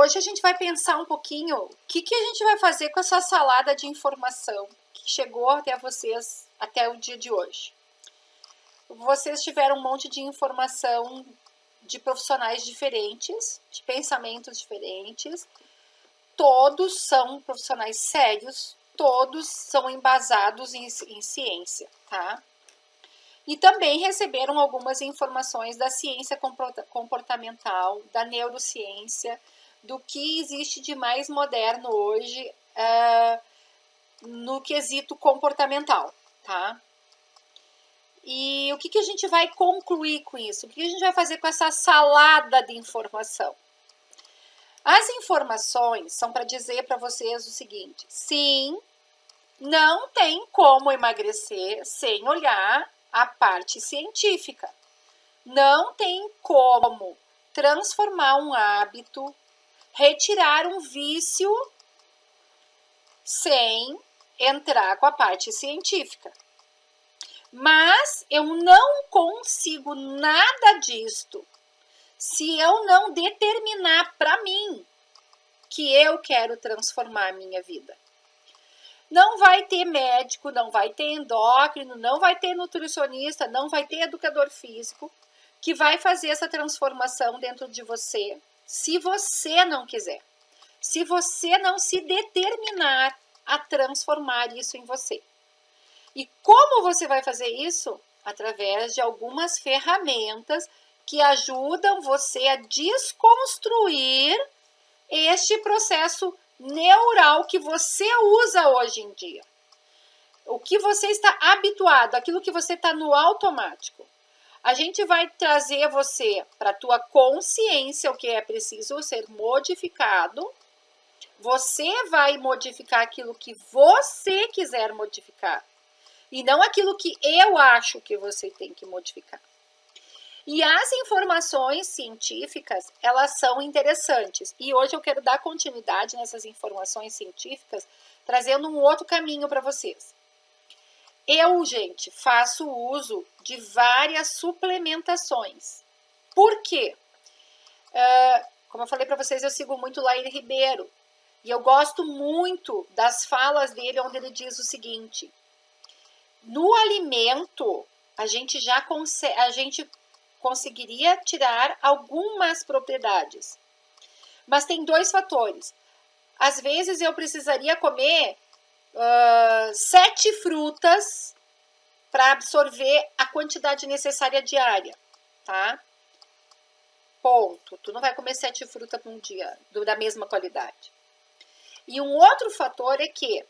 hoje a gente vai pensar um pouquinho o que a gente vai fazer com essa salada de informação que chegou até vocês até o dia de hoje. Vocês tiveram um monte de informação de profissionais diferentes, de pensamentos diferentes, todos são profissionais sérios, todos são embasados em ciência, tá? E também receberam algumas informações da ciência comportamental, da neurociência, do que existe de mais moderno hoje no quesito comportamental, tá? E o que a gente vai concluir com isso? O que a gente vai fazer com essa salada de informação? As informações são para dizer para vocês o seguinte: sim, não tem como emagrecer sem olhar a parte científica. Não tem como transformar um hábito, retirar um vício sem entrar com a parte científica. Mas eu não consigo nada disto se eu não determinar para mim que eu quero transformar a minha vida. Não vai ter médico, não vai ter endócrino, não vai ter nutricionista, não vai ter educador físico que vai fazer essa transformação dentro de você, se você não quiser. Se você não se determinar a transformar isso em você. E como você vai fazer isso? Através de algumas ferramentas que ajudam você a desconstruir este processo neural que você usa hoje em dia. O que você está habituado, aquilo que você está no automático. A gente vai trazer você para a tua consciência, o que é preciso ser modificado. Você vai modificar aquilo que você quiser modificar. E não aquilo que eu acho que você tem que modificar. E as informações científicas, elas são interessantes. E hoje eu quero dar continuidade nessas informações científicas, trazendo um outro caminho para vocês. Eu, gente, faço uso de várias suplementações. Por quê? Como eu falei para vocês, eu sigo muito o Lair Ribeiro. E eu gosto muito das falas dele, onde ele diz o seguinte: no alimento, a gente conseguiria tirar algumas propriedades. Mas tem dois fatores. Às vezes eu precisaria comer 7 frutas para absorver a quantidade necessária diária, tá? Ponto. Tu não vai comer 7 frutas por um dia da mesma qualidade. E um outro fator é que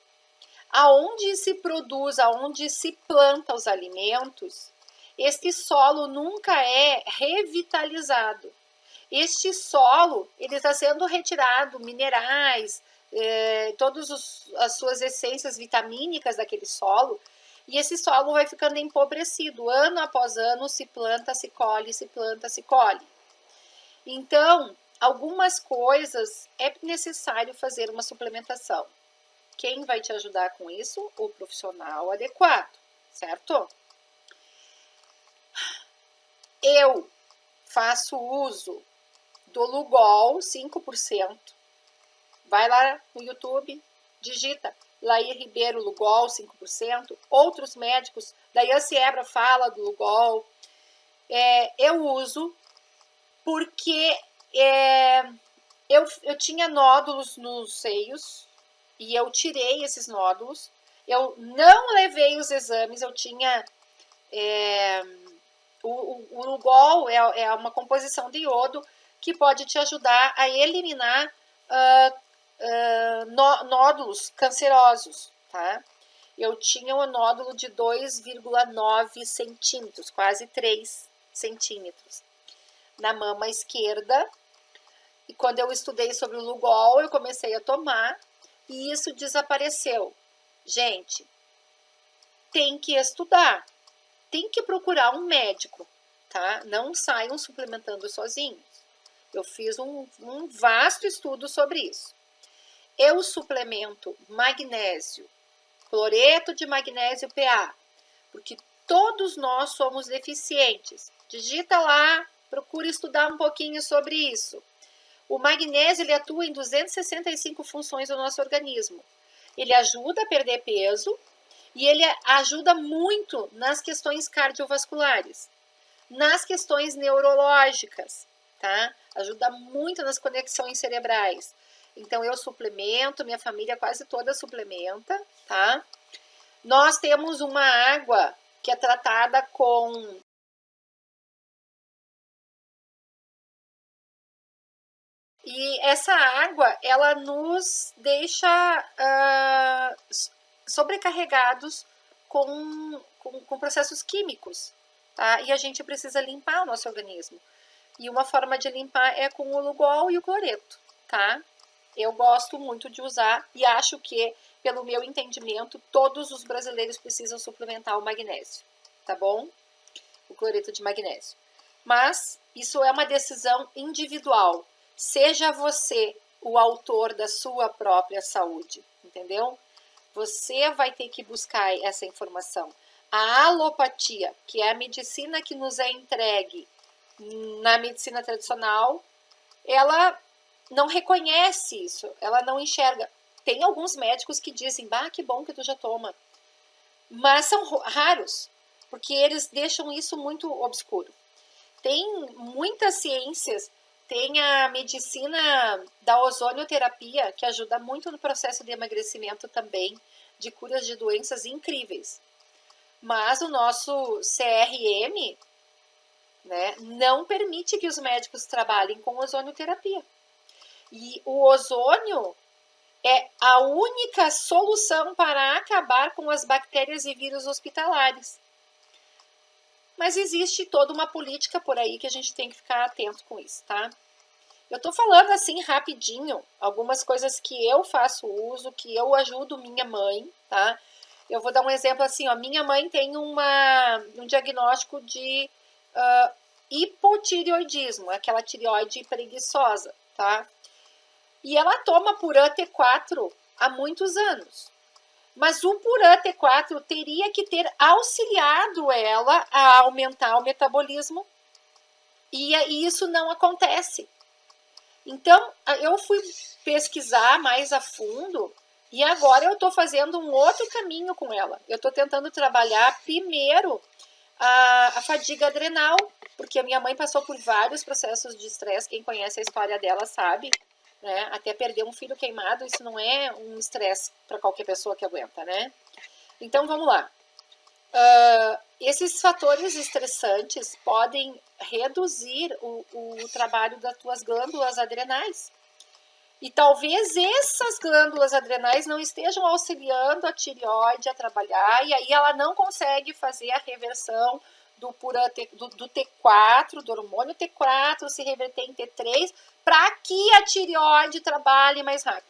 aonde se produz, aonde se planta os alimentos, este solo nunca é revitalizado. Este solo, ele está sendo retirado minerais, todas as suas essências vitamínicas daquele solo, e esse solo vai ficando empobrecido. Ano após ano se planta, se colhe, se planta, se colhe. Então, algumas coisas é necessário fazer uma suplementação. Quem vai te ajudar com isso? O profissional adequado, certo? Eu faço uso do Lugol 5%. Vai lá no YouTube, digita Lair Ribeiro Lugol 5%. Outros médicos, Dayan Siebra fala do Lugol. Eu uso porque eu tinha nódulos nos seios e eu tirei esses nódulos. Eu não levei os exames, eu tinha... O Lugol é uma composição de iodo que pode te ajudar a eliminar nódulos cancerosos, tá? Eu tinha um nódulo de 2,9 centímetros, quase 3 centímetros, na mama esquerda. E quando eu estudei sobre o Lugol, eu comecei a tomar e isso desapareceu. Gente, tem que estudar. Tem que procurar um médico, tá? Não saiam suplementando sozinhos. Eu fiz um vasto estudo sobre isso. Eu suplemento magnésio, cloreto de magnésio PA, porque todos nós somos deficientes. Digita lá, procura estudar um pouquinho sobre isso. O magnésio, ele atua em 265 funções do nosso organismo. Ele ajuda a perder peso e ele ajuda muito nas questões cardiovasculares, nas questões neurológicas, tá? Ajuda muito nas conexões cerebrais. Então, eu suplemento, minha família quase toda suplementa, tá? Nós temos uma água que é tratada com... E essa água, ela nos deixa sobrecarregados com processos químicos, tá? E a gente precisa limpar o nosso organismo. E uma forma de limpar é com o Lugol e o cloreto, tá? Eu gosto muito de usar e acho que, pelo meu entendimento, todos os brasileiros precisam suplementar o magnésio, tá bom? O cloreto de magnésio. Mas isso é uma decisão individual. Seja você o autor da sua própria saúde, entendeu? Você vai ter que buscar essa informação. A alopatia, que é a medicina que nos é entregue na medicina tradicional, ela não reconhece isso, ela não enxerga. Tem alguns médicos que dizem, bah, que bom que tu já toma. Mas são raros, porque eles deixam isso muito obscuro. Tem muitas ciências, tem a medicina da ozonioterapia, que ajuda muito no processo de emagrecimento também, de curas de doenças incríveis. Mas o nosso CRM, né, não permite que os médicos trabalhem com ozonioterapia. E o ozônio é a única solução para acabar com as bactérias e vírus hospitalares. Mas existe toda uma política por aí que a gente tem que ficar atento com isso, tá? Eu tô falando assim rapidinho, algumas coisas que eu faço uso, que eu ajudo minha mãe, tá? Eu vou dar um exemplo assim, ó, minha mãe tem um diagnóstico de hipotireoidismo, aquela tireoide preguiçosa, tá? E ela toma Puran T4 há muitos anos. Mas o Puran T4 teria que ter auxiliado ela a aumentar o metabolismo. E isso não acontece. Então, eu fui pesquisar mais a fundo e agora eu estou fazendo um outro caminho com ela. Eu estou tentando trabalhar primeiro a fadiga adrenal, porque a minha mãe passou por vários processos de estresse. Quem conhece a história dela sabe. Né? Até perder um filho queimado, isso não é um estresse para qualquer pessoa que aguenta, né? Então, vamos lá. Esses fatores estressantes podem reduzir o trabalho das tuas glândulas adrenais. E talvez essas glândulas adrenais não estejam auxiliando a tireoide a trabalhar, e aí ela não consegue fazer a reversão do T4, do hormônio T4, se reverter em T3, para que a tireoide trabalhe mais rápido.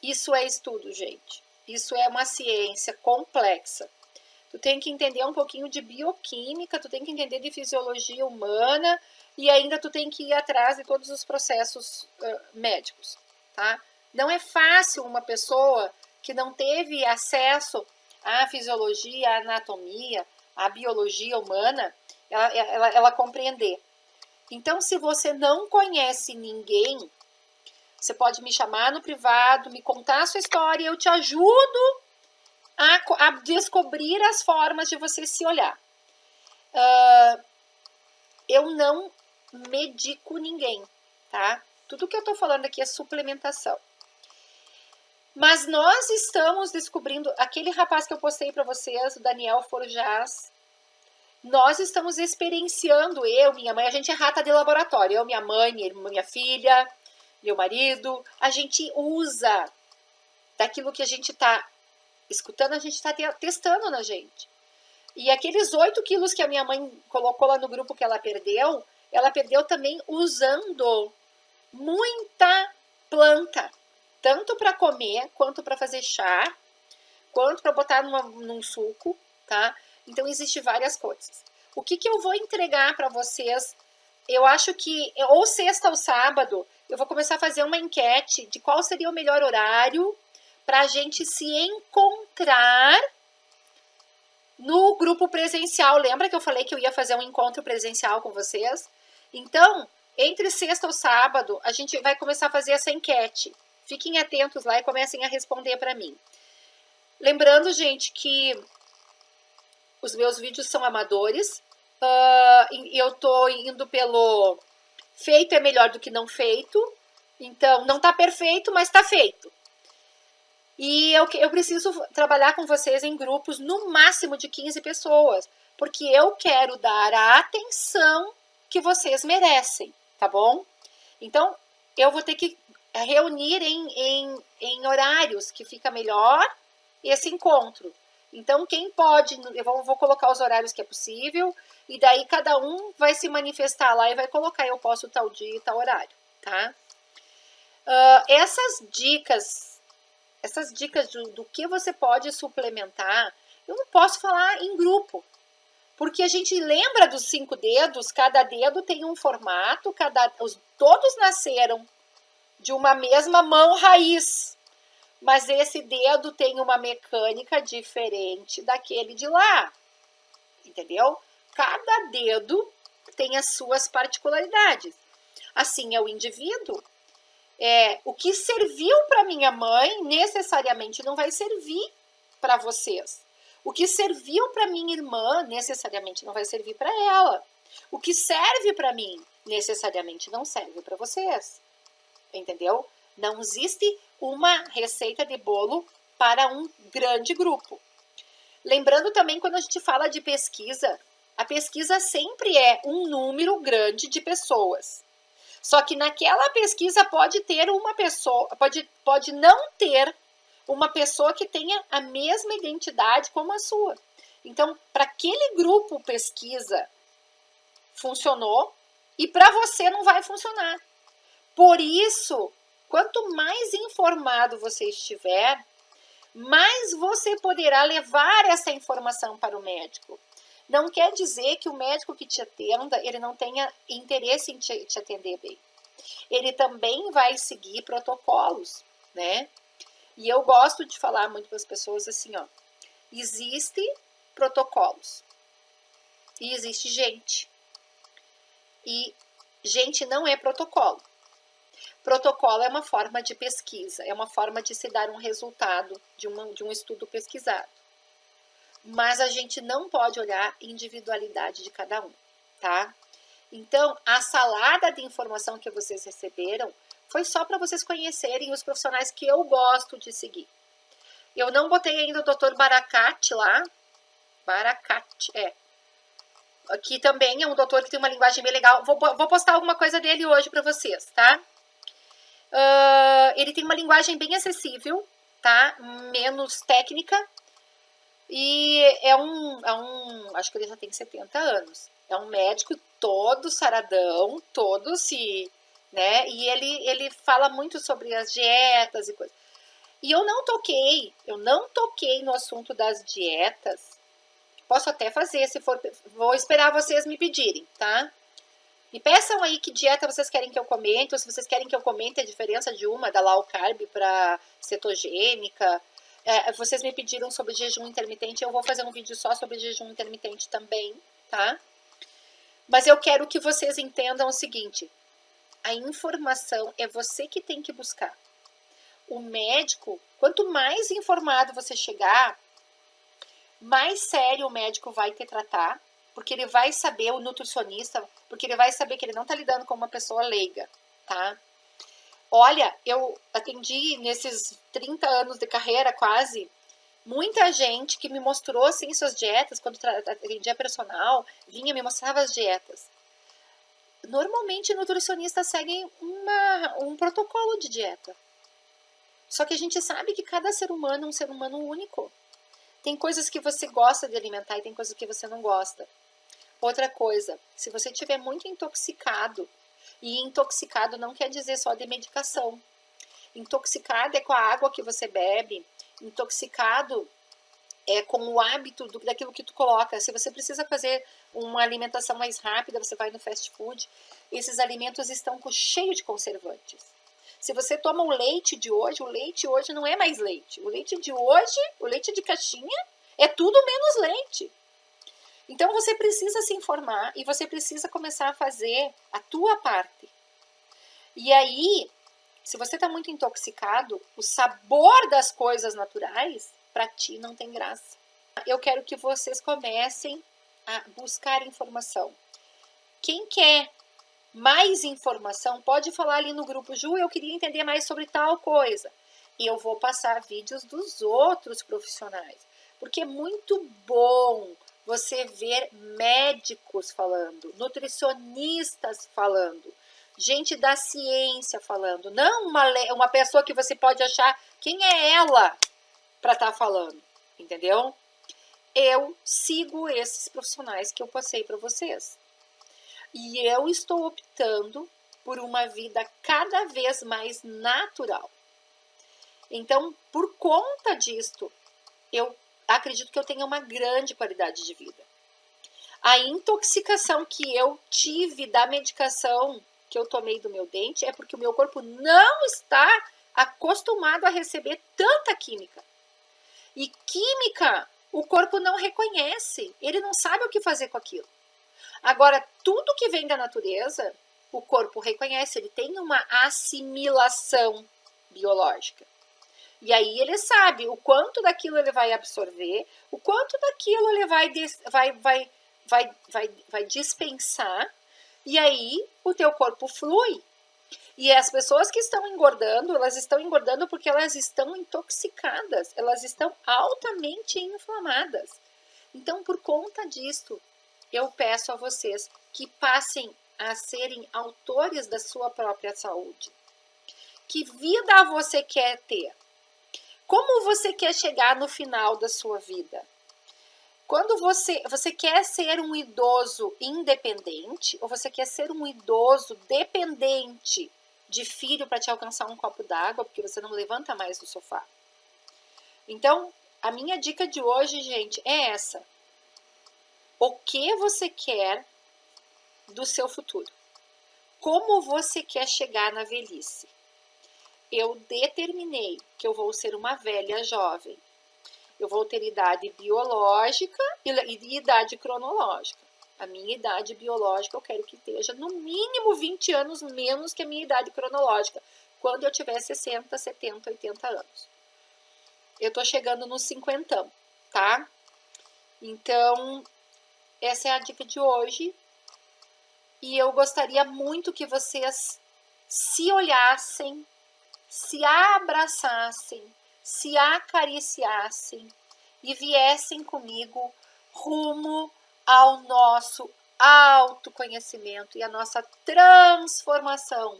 Isso é estudo, gente. Isso é uma ciência complexa. Tu tem que entender um pouquinho de bioquímica, tu tem que entender de fisiologia humana e ainda tu tem que ir atrás de todos os processos médicos, tá? Não é fácil uma pessoa que não teve acesso à fisiologia, à anatomia, à biologia humana, ela compreender. Então, se você não conhece ninguém, você pode me chamar no privado, me contar a sua história e eu te ajudo a descobrir as formas de você se olhar. Eu não medico ninguém, tá? Tudo que eu tô falando aqui é suplementação. Mas nós estamos descobrindo, aquele rapaz que eu postei para vocês, o Daniel Forjaz, nós estamos experienciando, eu, minha mãe, a gente é rata de laboratório, eu, minha mãe, minha filha, meu marido, a gente usa daquilo que a gente está escutando, a gente está testando na gente. E aqueles 8 quilos que a minha mãe colocou lá no grupo que ela perdeu também usando muita planta, tanto para comer, quanto para fazer chá, quanto para botar num suco, tá? Então, existem várias coisas. O que eu vou entregar para vocês? Eu acho que, ou sexta ou sábado, eu vou começar a fazer uma enquete de qual seria o melhor horário para a gente se encontrar no grupo presencial. Lembra que eu falei que eu ia fazer um encontro presencial com vocês? Então, entre sexta ou sábado, a gente vai começar a fazer essa enquete. Fiquem atentos lá e comecem a responder para mim. Lembrando, gente, que os meus vídeos são amadores. Eu tô indo pelo feito é melhor do que não feito. Então, não tá perfeito, mas tá feito. E eu preciso trabalhar com vocês em grupos no máximo de 15 pessoas. Porque eu quero dar a atenção que vocês merecem, tá bom? Então, eu vou ter que reunir em horários que fica melhor esse encontro. Então, quem pode, eu vou colocar os horários que é possível, e daí cada um vai se manifestar lá e vai colocar, eu posso tal dia e tal horário, tá? Essas dicas do que você pode suplementar, eu não posso falar em grupo, porque a gente lembra dos 5 dedos, cada dedo tem um formato, todos nasceram de uma mesma mão raiz, mas esse dedo tem uma mecânica diferente daquele de lá, entendeu? Cada dedo tem as suas particularidades. Assim é o indivíduo. O que serviu para minha mãe necessariamente não vai servir para vocês. O que serviu para minha irmã necessariamente não vai servir para ela. O que serve para mim necessariamente não serve para vocês. Entendeu? Não existe uma receita de bolo para um grande grupo. Lembrando também, quando a gente fala de pesquisa, a pesquisa sempre é um número grande de pessoas. Só que naquela pesquisa pode ter uma pessoa, pode não ter uma pessoa que tenha a mesma identidade como a sua. Então, para aquele grupo pesquisa funcionou e para você não vai funcionar. Por isso, quanto mais informado você estiver, mais você poderá levar essa informação para o médico. Não quer dizer que o médico que te atenda, ele não tenha interesse em te atender bem. Ele também vai seguir protocolos, né? E eu gosto de falar muito para as pessoas assim, ó. Existem protocolos e existe gente. E gente não é protocolo. Protocolo é uma forma de pesquisa, é uma forma de se dar um resultado de um estudo pesquisado. Mas a gente não pode olhar a individualidade de cada um, tá? Então, a salada de informação que vocês receberam foi só para vocês conhecerem os profissionais que eu gosto de seguir. Eu não botei ainda o Dr. Barakat lá. Barakat, Aqui também é um doutor que tem uma linguagem bem legal. Vou postar alguma coisa dele hoje para vocês, tá? Ele tem uma linguagem bem acessível, tá? Menos técnica. E acho que ele já tem 70 anos. É um médico todo saradão, todo né? E ele fala muito sobre as dietas e coisas. E eu não toquei no assunto das dietas. Posso até fazer, vou esperar vocês me pedirem, tá? Me peçam aí que dieta vocês querem que eu comente, ou se vocês querem que eu comente a diferença de da low carb para cetogênica. Vocês me pediram sobre jejum intermitente, eu vou fazer um vídeo só sobre jejum intermitente também, tá? Mas eu quero que vocês entendam o seguinte, a informação é você que tem que buscar. O médico, quanto mais informado você chegar, mais sério o médico vai te tratar, porque ele vai saber, o nutricionista, porque ele vai saber que ele não está lidando com uma pessoa leiga, tá? Olha, eu atendi nesses 30 anos de carreira quase, muita gente que me mostrou assim suas dietas, quando atendia personal, vinha me mostrava as dietas. Normalmente nutricionistas seguem um protocolo de dieta. Só que a gente sabe que cada ser humano é um ser humano único. Tem coisas que você gosta de alimentar e tem coisas que você não gosta. Outra coisa, se você estiver muito intoxicado, e intoxicado não quer dizer só de medicação. Intoxicado é com a água que você bebe, intoxicado é com o hábito daquilo que tu coloca. Se você precisa fazer uma alimentação mais rápida, você vai no fast food, esses alimentos estão cheios de conservantes. Se você toma o leite de hoje, o leite hoje não é mais leite. O leite de hoje, o leite de caixinha, é tudo menos leite. Então você precisa se informar e você precisa começar a fazer a tua parte. E aí, se você está muito intoxicado, o sabor das coisas naturais para ti não tem graça. Eu quero que vocês comecem a buscar informação. Quem quer mais informação pode falar ali no grupo: Ju, eu queria entender mais sobre tal coisa. E eu vou passar vídeos dos outros profissionais, porque é muito bom você ver médicos falando, nutricionistas falando, gente da ciência falando, não uma pessoa que você pode achar quem é ela para estar falando, entendeu? Eu sigo esses profissionais que eu passei para vocês. E eu estou optando por uma vida cada vez mais natural. Então, por conta disto, eu acredito que eu tenha uma grande qualidade de vida. A intoxicação que eu tive da medicação que eu tomei do meu dente é porque o meu corpo não está acostumado a receber tanta química. E química, o corpo não reconhece, ele não sabe o que fazer com aquilo. Agora, tudo que vem da natureza, o corpo reconhece, ele tem uma assimilação biológica. E aí ele sabe o quanto daquilo ele vai absorver, o quanto daquilo ele vai dispensar, e aí o teu corpo flui. E as pessoas que estão engordando, elas estão engordando porque elas estão intoxicadas, elas estão altamente inflamadas. Então, por conta disto, eu peço a vocês que passem a serem autores da sua própria saúde. Que vida você quer ter? Como você quer chegar no final da sua vida? Quando você quer ser um idoso independente ou você quer ser um idoso dependente de filho para te alcançar um copo d'água porque você não levanta mais do sofá? Então, a minha dica de hoje, gente, é essa. O que você quer do seu futuro? Como você quer chegar na velhice? Eu determinei que eu vou ser uma velha jovem. Eu vou ter idade biológica e idade cronológica. A minha idade biológica eu quero que esteja no mínimo 20 anos menos que a minha idade cronológica, quando eu tiver 60, 70, 80 anos. Eu tô chegando nos 50, tá? Então, essa é a dica de hoje. E eu gostaria muito que vocês se olhassem, se abraçassem, se acariciassem e viessem comigo rumo ao nosso autoconhecimento e a nossa transformação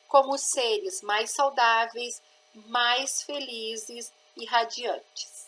como seres mais saudáveis, mais felizes e radiantes.